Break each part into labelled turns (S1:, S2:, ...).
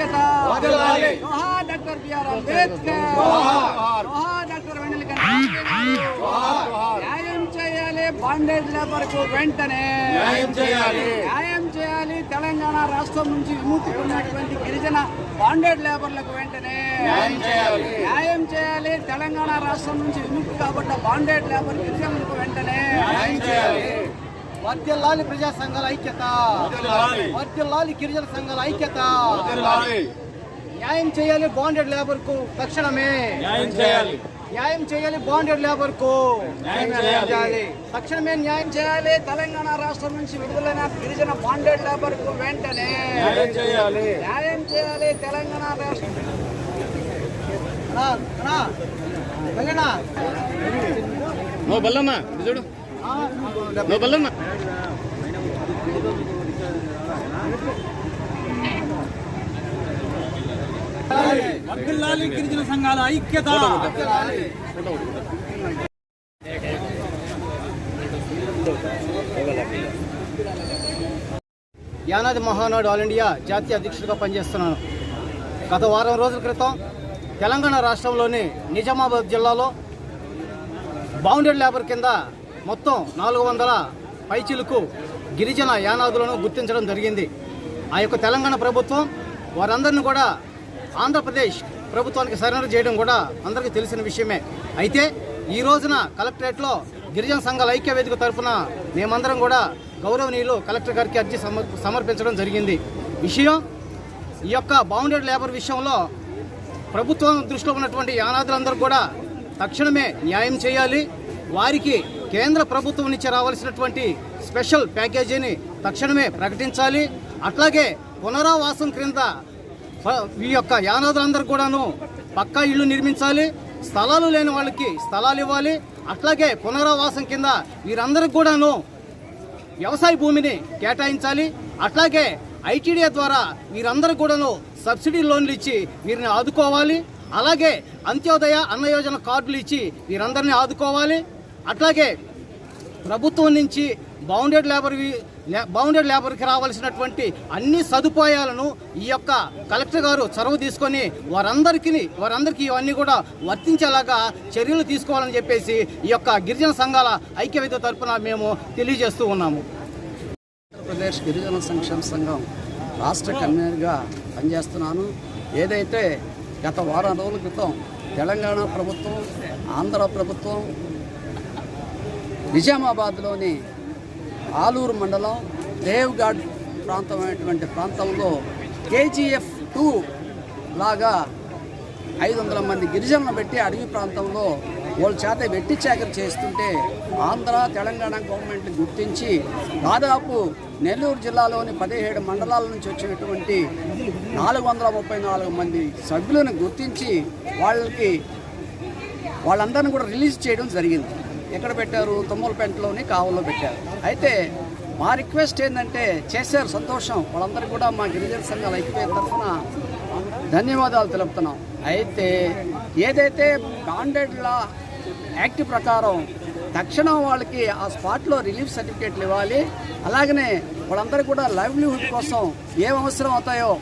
S1: ఐక్యత, జోహార్ doctor BR Ambedkar, జోహార్ doctor Vennelakanti న్యాయం చేయాలి. బాండేజ్ లేబర్ కు వెంటనే న్యాయం చేయాలి. తెలంగాణ రాష్ట్రం నుంచి విముక్తి పొందినటువంటి గిరిజన బాండేజ్ లేబర్లకు వెంటనే న్యాయం చేయాలి. తెలంగాణ రాష్ట్రం నుంచి విముక్తి కాబట్ట బాండేజ్ లేబర్ గిరిజనులకు వెంటనే
S2: వర్ధిల్లాలి ప్రజా సంఘాల ఐక్యత, వర్ధిల్లాలి గిరిజన సంఘాల ఐక్యత. న్యాయం చేయాలి బాండెడ్ లేబర్ కు తక్షణమే న్యాయం చేయాలి. బాండెడ్ లేబర్ కు తక్షణమే న్యాయం చేయాలి.
S1: తెలంగాణ రాష్ట్రం నుంచి విడుదలైన గిరిజన బాండెడ్ లేబర్ కు వెంటనే న్యాయం చేయాలి. తెలంగాణ రాష్ట్రం
S3: చూడు బల్లన్న
S4: వర్ధిల్లాలి గిరిజన సంఘాల ఐక్యత.
S2: యానాది మహానాడు ఆల్ ఇండియా జాతీయ అధ్యక్షుడిగా పనిచేస్తున్నాను. గత వారం రోజుల క్రితం తెలంగాణ రాష్ట్రంలోని నిజామాబాద్ జిల్లాలో బౌండెడ్ లేబర్ కింద మొత్తం 400 పైచిలకు గిరిజన యానాదులను గుర్తించడం జరిగింది. ఆ యొక్క తెలంగాణ ప్రభుత్వం వారందరినీ కూడా ఆంధ్రప్రదేశ్ ప్రభుత్వానికి సరెండర్ చేయడం కూడా అందరికీ తెలిసిన విషయమే. అయితే ఈ రోజున కలెక్టరేట్లో గిరిజన సంఘాల ఐక్య వేదిక తరఫున మేమందరం కూడా గౌరవనీయులు కలెక్టర్ గారికి అర్జీ సమర్పించడం జరిగింది. విషయం ఈ యొక్క బౌండెడ్ లేబర్ విషయంలో ప్రభుత్వం దృష్టిలో ఉన్నటువంటి యానాదులందరూ కూడా తక్షణమే న్యాయం చేయాలి. వారికి కేంద్ర ప్రభుత్వం నుంచి రావాల్సినటువంటి స్పెషల్ ప్యాకేజీని తక్షణమే ప్రకటించాలి. అట్లాగే పునరావాసం క్రింద ఈ యొక్క యానాదులందరూ కూడాను పక్కా ఇళ్లు నిర్మించాలి. స్థలాలు లేని వాళ్ళకి స్థలాలు ఇవ్వాలి. అట్లాగే పునరావాసం కింద వీరందరికి కూడాను వ్యవసాయ భూమిని కేటాయించాలి. అట్లాగే ఐటీడీఏ ద్వారా వీరందరూ కూడాను సబ్సిడీ లోన్లు ఇచ్చి వీరిని ఆదుకోవాలి. అలాగే అంత్యోదయ అన్న యోజన కార్డులు ఇచ్చి వీరందరినీ ఆదుకోవాలి. అట్లాగే ప్రభుత్వం నుంచి బౌండెడ్ లేబర్కి రావాల్సినటువంటి అన్ని సదుపాయాలను ఈ యొక్క కలెక్టర్ గారు చొరవ తీసుకొని వారందరికీ ఇవన్నీ కూడా వర్తించేలాగా చర్యలు తీసుకోవాలని చెప్పేసి ఈ యొక్క గిరిజన సంఘాల ఐక్యవేదిక తరఫున మేము తెలియజేస్తూ ఉన్నాము.
S1: ఆంధ్రప్రదేశ్ గిరిజన సంక్షేమ సంఘం రాష్ట్ర కన్వీనర్గా పనిచేస్తున్నాను. ఏదైతే గత వారం రోజుల క్రితం తెలంగాణ ప్రభుత్వం, ఆంధ్ర ప్రభుత్వం నిజామాబాద్లోని ఆలూరు మండలం దేవ్ఘాట్ ప్రాంతంలో KGF2 లాగా 500 మంది గిరిజనులను పెట్టి అడవి ప్రాంతంలో వాళ్ళ చేత వెట్టి చాకరీ చేస్తుంటే ఆంధ్ర తెలంగాణ గవర్నమెంట్ గుర్తించి దాదాపు నెల్లూరు జిల్లాలోని 17 మండలాల నుంచి వచ్చినటువంటి 434 మంది సభ్యులను గుర్తించి వాళ్ళందరినీ కూడా రిలీజ్ చేయడం జరిగింది. ఎక్కడ పెట్టారు? తుమ్మలపేటలోని కావల్లో పెట్టారు. అయితే మా రిక్వెస్ట్ ఏంటంటే చేశారు, సంతోషం. వాళ్ళందరికీ కూడా మా గిరిజన సంఘాల ఐక్యవేదిక తరఫున ధన్యవాదాలు తెలుపుతున్నాం. అయితే ఏదైతే బాండెడ్ లా యాక్ట్ ప్రకారం తక్షణం వాళ్ళకి ఆ స్పాట్లో రిలీఫ్ సర్టిఫికేట్లు ఇవ్వాలి. అలాగనే వాళ్ళందరికీ కూడా లైవ్లీహుడ్ కోసం ఏం అవసరం అవుతాయో,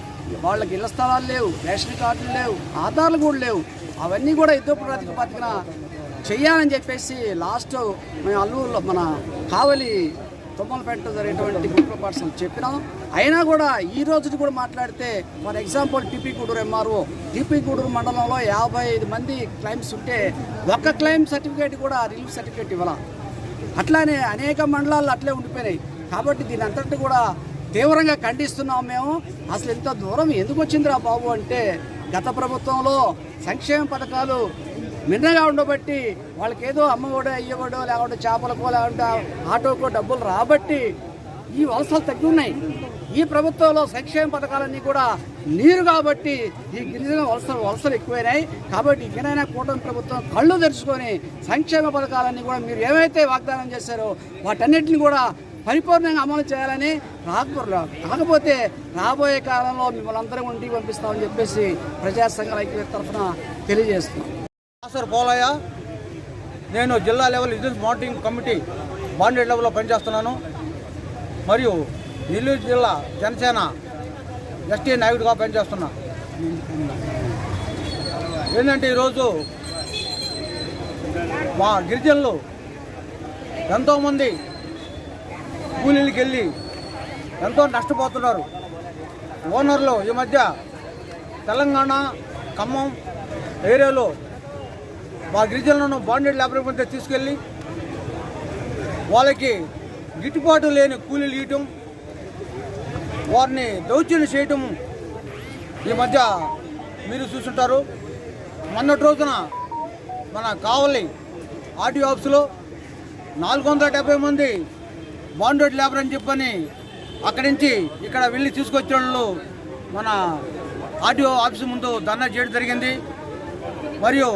S1: వాళ్ళకి ఇళ్ల స్థలాలు లేవు, రేషన్ కార్డులు లేవు, ఆధార్లు కూడా లేవు, అవన్నీ కూడా యుద్ధ ప్రాతిపదికన చెయ్యాలని చెప్పేసి లాస్ట్ మేము అల్లూరులో మన కావలి తుమ్మలపేట జరిగేటువంటి గ్రూప్ ఆఫ్ పర్సన్ చెప్పినాం. అయినా కూడా ఈ రోజు కూడా మాట్లాడితే for example TP Guduru MRO TP Guduru మండలంలో 55 మంది క్లైమ్స్ ఉంటే ఒక్క క్లైమ్ సర్టిఫికేట్ కూడా రిలీఫ్ సర్టిఫికేట్ ఇవ్వాల. అట్లానే అనేక మండలాలు అట్లే ఉండిపోయినాయి. కాబట్టి దీని అంతటి కూడా తీవ్రంగా ఖండిస్తున్నాం మేము. అసలు ఇంత దూరం ఎందుకు వచ్చిందిరా బాబు అంటే గత ప్రభుత్వంలో సంక్షేమ పథకాలు మిన్నగా ఉండబట్టి వాళ్ళకి ఏదో అమ్మఒడో అయ్యఒడో లేకుంటే చేపలకో లేకుంటే ఆటోకో డబ్బులు రాబట్టి ఈ వలసలు తగ్గి ఉన్నాయి. ఈ ప్రభుత్వంలో సంక్షేమ పథకాలన్నీ కూడా నీరు కాబట్టి ఈ గిరిజన వలసలు ఎక్కువైనాయి. కాబట్టి ఇకనైనా కూటమి ప్రభుత్వం కళ్ళు తెరుచుకొని సంక్షేమ పథకాలన్నీ కూడా మీరు ఏమైతే వాగ్దానం చేశారో వాటన్నిటిని కూడా పరిపూర్ణంగా అమలు చేయాలని, కాకపోతే రాబోయే కాలంలో మిమ్మల్ని అందరం ఇంటికి పంపిస్తామని చెప్పేసి ప్రజా సంఘాల ఐక్యవేదిక తరఫున తెలియజేస్తున్నాం.
S4: పోలయ్య, నేను జిల్లా level vigilance monitoring committee bonded లెవెల్లో పనిచేస్తున్నాను. మరియు నెల్లూరు జిల్లా జనసేన ST నాయకుడిగా పనిచేస్తున్నా. ఏంటంటే ఈరోజు మా గిరిజనులు ఎంతోమంది కూలీలకు వెళ్ళి ఎంతో నష్టపోతున్నారు. ఓనర్లు ఈ మధ్య తెలంగాణ ఖమ్మం ఏరియాలో మా గిరిజనులను బాండెడ్ లేబర్ మధ్య తీసుకెళ్ళి వాళ్ళకి గిట్టుబాటు లేని కూలీలు ఇవ్వటం, వారిని దౌర్జన్యం చేయటం ఈ మధ్య మీరు చూస్తుంటారు. మొన్నటి రోజున మన కావలి ఆర్టీఓ ఆఫీసులో 470 మంది బాండెడ్ లేబర్ అని చెప్పని అక్కడి నుంచి ఇక్కడ వెళ్ళి తీసుకొచ్చే వాళ్ళు మన ఆర్టీఓ ఆఫీసు ముందు ధర్నా చేయడం జరిగింది. మరియు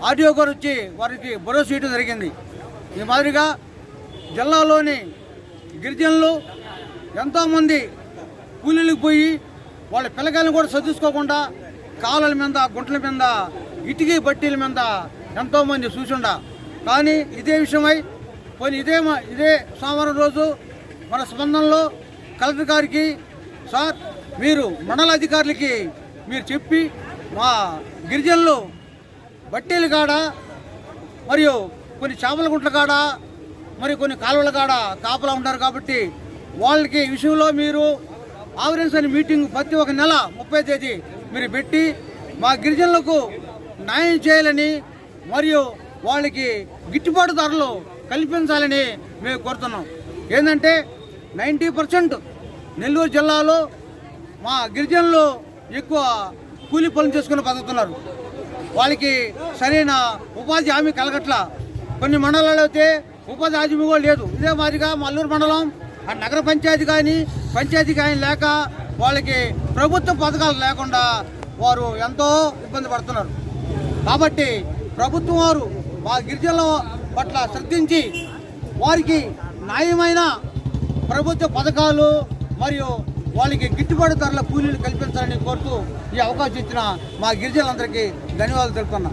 S4: ఆర్టీఓ గారు వచ్చి వారికి భరోసా ఇవ్వడం జరిగింది. ఈ మాదిరిగా జిల్లాలోని గిరిజనులు ఎంతోమంది కూలీలకు పోయి వాళ్ళ పిల్లకాయలను కూడా చదువుకోకుండా కాలువల మీద గుంటల మీద ఇటుక బట్టీల మీద ఎంతోమంది చూసుండ. కానీ ఇదే విషయమై పోనీ ఇదే సోమవారం రోజు మన స్పందనలో కలెక్టర్ గారికి సార్ మీరు మండల అధికారులకి మీరు చెప్పి మా గిరిజనులు బట్టీల కాడ మరియు కొన్ని చేపల గుంట్ల కాడ మరి కొన్ని కాలువల కాడ కాపలా ఉంటారు కాబట్టి వాళ్ళకి ఈ విషయంలో మీరు ఆవరెన్స్ అని మీటింగ్ ప్రతి ఒక్క నెల 30వ తేదీ మీరు పెట్టి మా గిరిజనులకు న్యాయం చేయాలని మరియు వాళ్ళకి గిట్టుబాటు ధరలు కల్పించాలని మేము కోరుతున్నాం. ఏంటంటే 90% నెల్లూరు జిల్లాలో మా గిరిజనులు ఎక్కువ కూలీ పనులు చేసుకుని బతుకుతున్నారు. వాళ్ళకి సరైన ఉపాధి హామీ కలగట్లా. కొన్ని మండలాలు అయితే ఉపాధి హామీ కూడా లేదు. ఇదే మాదిరిగా మల్లూరు మండలం ఆ నగర పంచాయతీ కానీ లేక వాళ్ళకి ప్రభుత్వ పథకాలు లేకుండా వారు ఎంతో ఇబ్బంది పడుతున్నారు. కాబట్టి ప్రభుత్వం వారు మా గిరిజనుల పట్ల శ్రద్ధించి వారికి న్యాయమైన ప్రభుత్వ పథకాలు మరియు వాళ్ళకి గిట్టుబాటు ధరల కూలీలు కల్పించాలని కోరుతూ ఈ అవకాశం ఇచ్చిన మా గిరిజనులందరికీ ధన్యవాదాలు తెలుపుతున్నా.